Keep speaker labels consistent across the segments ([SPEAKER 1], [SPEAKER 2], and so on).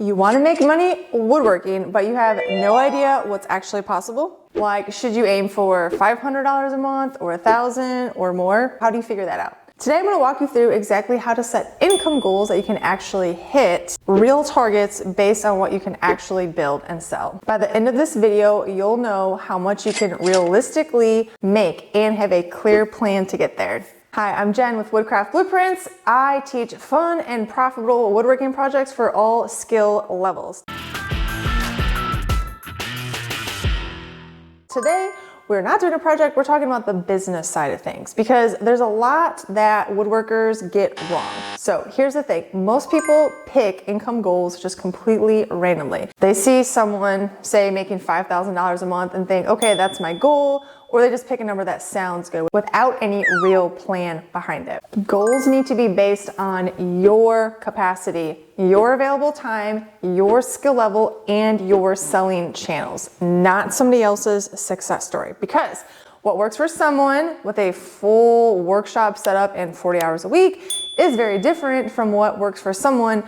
[SPEAKER 1] You want to make money woodworking, but you have no idea what's actually possible? Like, should you aim for $500 a month or $1,000 or more? How do you figure that out? Today I'm going to walk you through exactly how to set income goals that you can actually hit, real targets based on what you can actually build and sell. By the end of this video, you'll know how much you can realistically make and have a clear plan to get there. Hi, I'm Jen with Woodcraft Blueprints. I teach fun and profitable woodworking projects for all skill levels. Today, we're not doing a project, we're talking about the business side of things because there's a lot that woodworkers get wrong. So here's the thing, most people pick income goals just completely randomly. They see someone, say, making $5,000 a month and think, okay, that's my goal, or they just pick a number that sounds good without any real plan behind it. Goals need to be based on your capacity, your available time, your skill level, and your selling channels, not somebody else's success story. Because what works for someone with a full workshop setup and 40 hours a week is very different from what works for someone,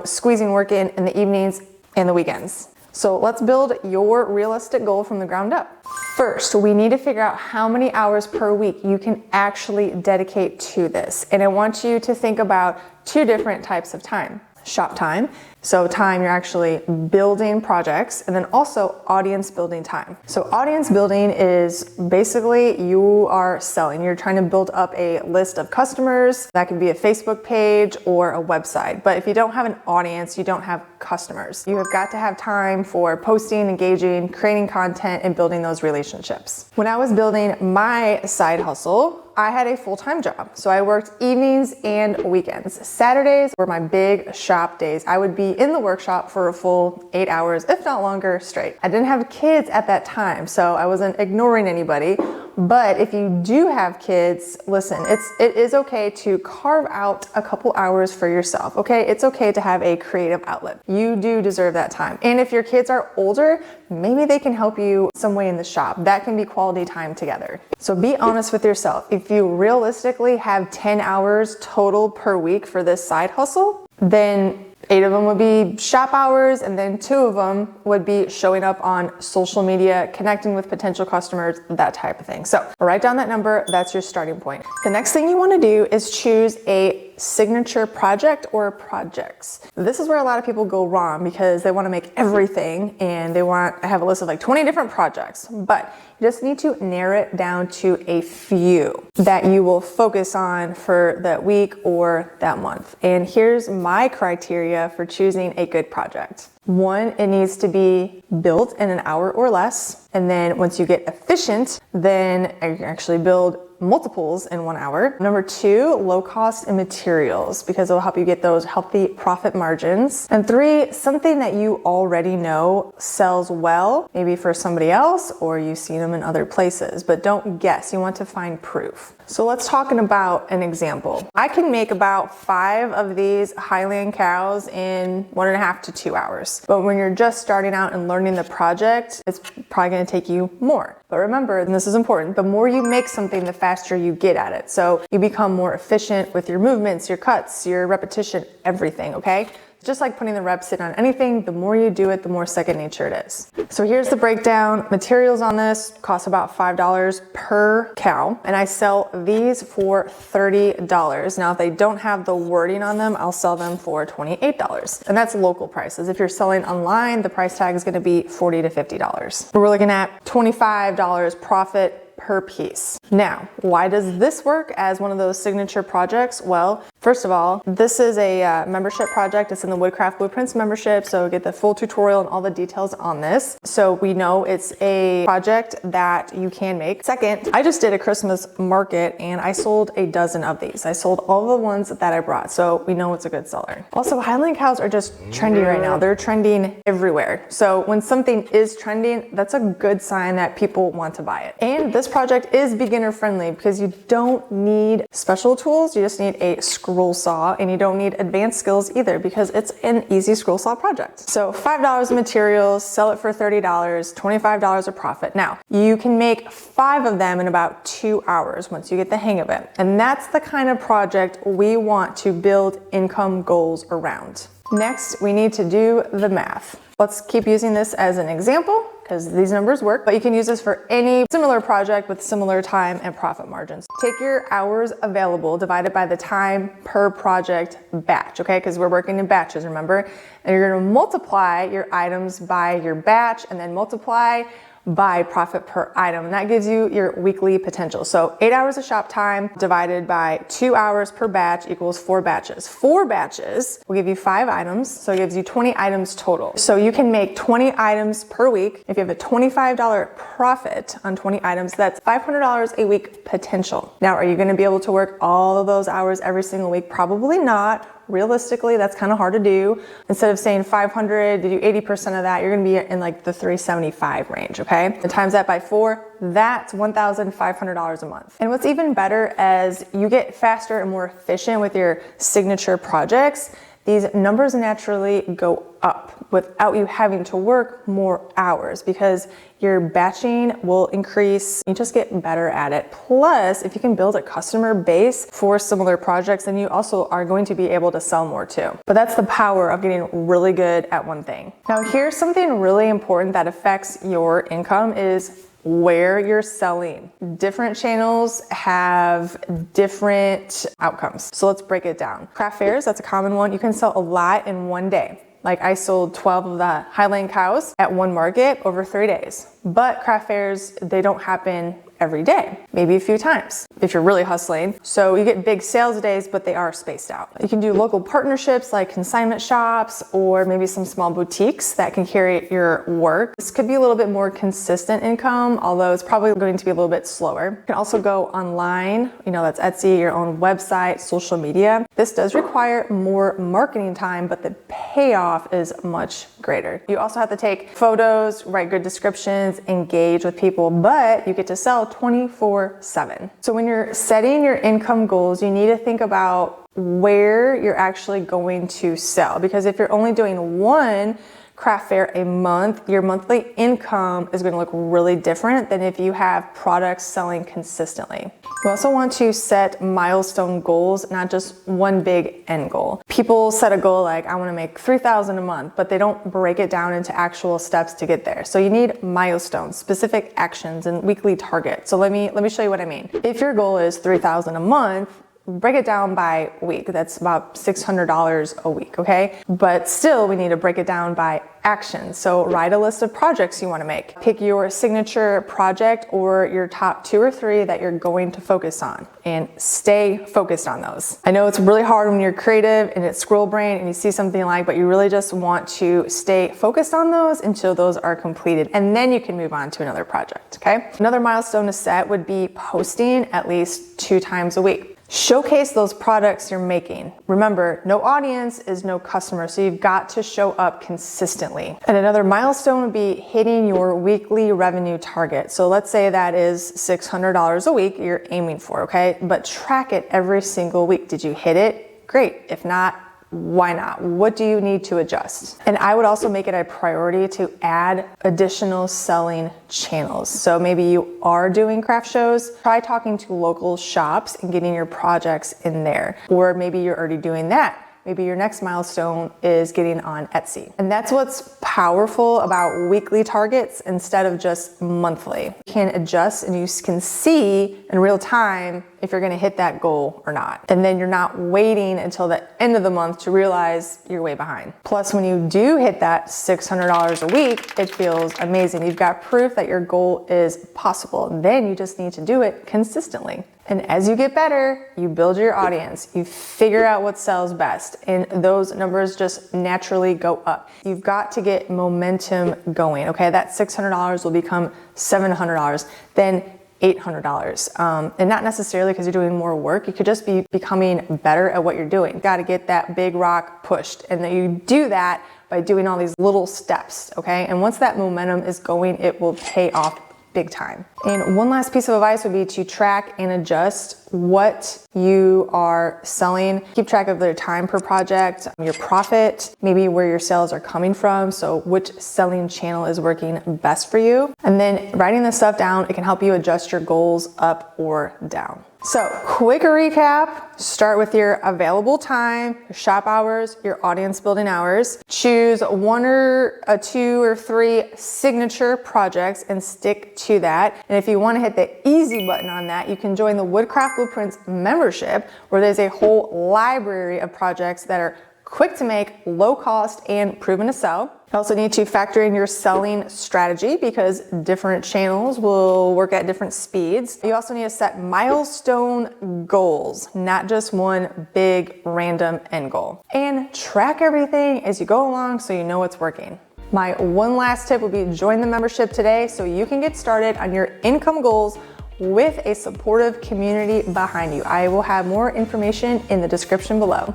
[SPEAKER 1] squeezing work in the evenings and the weekends. So let's build your realistic goal from the ground up. First, we need to figure out how many hours per week you can actually dedicate to this. And I want you to think about two different types of time. Shop time, so time you're actually building projects, and then also audience building time. So audience building is basically you are selling. You're trying to build up a list of customers. That could be a Facebook page or a website. But if you don't have an audience, you don't have customers. You have got to have time for posting, engaging, creating content, and building those relationships. When I was building my side hustle, I had a full-time job. So I worked evenings and weekends. Saturdays were my big shop days. I would be in the workshop for a full 8 hours, if not longer, straight. I didn't have kids at that time, so I wasn't ignoring anybody. But if you do have kids, listen, it is okay to carve out a couple hours for yourself, okay? It's okay to have a creative outlet. You do deserve that time. And if your kids are older, maybe they can help you some way in the shop. That can be quality time together. So be honest with yourself. If you realistically have 10 hours total per week for this side hustle, then 8 of them would be shop hours, and then 2 of them would be showing up on social media, connecting with potential customers, that type of thing. So write down that number, that's your starting point. The next thing you want to do is choose a signature project or projects. This is where a lot of people go wrong because they want to make everything and they want to have a list of like 20 different projects, but you just need to narrow it down to a few that you will focus on for that week or that month. And here's my criteria for choosing a good project. 1, it needs to be built in an hour or less. And then once you get efficient, then you can actually build multiples in 1 hour. Number 2, low cost in materials because it'll help you get those healthy profit margins. And 3, something that you already know sells well, maybe for somebody else or you've seen them in other places, but don't guess. You want to find proof. So let's talk about an example. I can make about 5 of these Highland cows in 1.5 to 2 hours. But when you're just starting out and learning the project, it's probably going to take you more. But remember, and this is important, the more you make something, the faster you get at it. So you become more efficient with your movements, your cuts, your repetition, everything, okay? Just like putting the reps in on anything, the more you do it, the more second nature it is. So here's the breakdown. Materials on this cost about $5 per cow, and I sell these for $30. Now, if they don't have the wording on them, I'll sell them for $28. And that's local prices. If you're selling online, the price tag is gonna be $40 to $50. We're looking at $25 profit per piece. Now, why does this work as one of those signature projects? Well, first of all, this is a membership project. It's in the Woodcraft Blueprints membership, so get the full tutorial and all the details on this. So we know it's a project that you can make. Second, I just did a Christmas market and I sold a dozen of these. I sold all the ones that I brought, so we know it's a good seller. Also, Highland cows are just trendy right now. They're trending everywhere. So when something is trending, that's a good sign that people want to buy it. And this project is beginner friendly because you don't need special tools. You just need a scroll saw, and you don't need advanced skills either because it's an easy scroll saw project. So $5 materials, sell it for $30, $25 of profit. Now, you can make 5 of them in about 2 hours once you get the hang of it. And that's the kind of project we want to build income goals around. Next, we need to do the math. Let's keep using this as an example because these numbers work, but you can use this for any similar project with similar time and profit margins. Take your hours available divided by the time per project batch, okay? Because we're working in batches, remember? And you're gonna multiply your items by your batch and then multiply by profit per item. And that gives you your weekly potential. So 8 hours of shop time divided by 2 hours per batch equals 4 batches. 4 batches will give you 5 items. So it gives you 20 items total. So you can make 20 items per week. If you have a $25 profit on 20 items, that's $500 a week potential. Now, are you gonna be able to work all of those hours every single week? Probably not. Realistically, that's kind of hard to do. Instead of saying 500 to do 80% of that, you're gonna be in like the 375 range, okay? And times that by 4, that's $1,500 a month. And what's even better as you get faster and more efficient with your signature projects, these numbers naturally go up without you having to work more hours because your batching will increase. You just get better at it. Plus, if you can build a customer base for similar projects, then you also are going to be able to sell more too. But that's the power of getting really good at one thing. Now, here's something really important that affects your income is where you're selling. Different channels have different outcomes. So let's break it down. Craft fairs, that's a common one. You can sell a lot in one day. Like I sold 12 of the Highland cows at one market over 3 days. But craft fairs, they don't happen every day, maybe a few times if you're really hustling. So you get big sales days, but they are spaced out. You can do local partnerships like consignment shops or maybe some small boutiques that can carry your work. This could be a little bit more consistent income, although it's probably going to be a little bit slower. You can also go online, that's Etsy, your own website, social media. This does require more marketing time, but the payoff is much greater. You also have to take photos, write good descriptions, engage with people, but you get to sell 24/7. So when you're setting your income goals, you need to think about where you're actually going to sell. Because if you're only doing one craft fair a month, your monthly income is going to look really different than if you have products selling consistently. You also want to set milestone goals, not just one big end goal. People set a goal like, I want to make $3,000 a month, but they don't break it down into actual steps to get there. So you need milestones, specific actions, and weekly targets. So let me show you what I mean. If your goal is $3,000 a month, break it down by week. That's about $600 a week, okay? But still, we need to break it down by actions. So write a list of projects you want to make. Pick your signature project or your top 2 or 3 that you're going to focus on and stay focused on those. I know it's really hard when you're creative and it's squirrel brain and you see something but you really just want to stay focused on those until those are completed. And then you can move on to another project, okay? Another milestone to set would be posting at least 2 times a week. Showcase those products you're making. Remember, no audience is no customer, so you've got to show up consistently. And another milestone would be hitting your weekly revenue target. So let's say that is $600 a week you're aiming for, okay? But track it every single week. Did you hit it? Great. If not, why not? What do you need to adjust? And I would also make it a priority to add additional selling channels. So maybe you are doing craft shows, try talking to local shops and getting your projects in there. Or maybe you're already doing that. Maybe your next milestone is getting on Etsy. And that's what's powerful about weekly targets instead of just monthly. You can adjust and you can see in real time if you're gonna hit that goal or not. And then you're not waiting until the end of the month to realize you're way behind. Plus, when you do hit that $600 a week, it feels amazing. You've got proof that your goal is possible. Then you just need to do it consistently. And as you get better, you build your audience, you figure out what sells best, and those numbers just naturally go up. You've got to get momentum going, okay? That $600 will become $700, then $800. And not necessarily because you're doing more work, you could just be becoming better at what you're doing. You gotta get that big rock pushed, and then you do that by doing all these little steps, okay? And once that momentum is going, it will pay off big time. And one last piece of advice would be to track and adjust what you are selling. Keep track of the time per project, your profit, maybe where your sales are coming from. So which selling channel is working best for you. And then writing this stuff down, it can help you adjust your goals up or down. So quick recap, start with your available time, your shop hours, your audience building hours. Choose one or two or three signature projects and stick to that. And if you want to hit the easy button on that, you can join the Woodcraft Blueprints membership, where there's a whole library of projects that are quick to make, low cost, and proven to sell. You also need to factor in your selling strategy because different channels will work at different speeds. You also need to set milestone goals, not just one big random end goal. And track everything as you go along so you know what's working. My one last tip would be join the membership today so you can get started on your income goals with a supportive community behind you. I will have more information in the description below.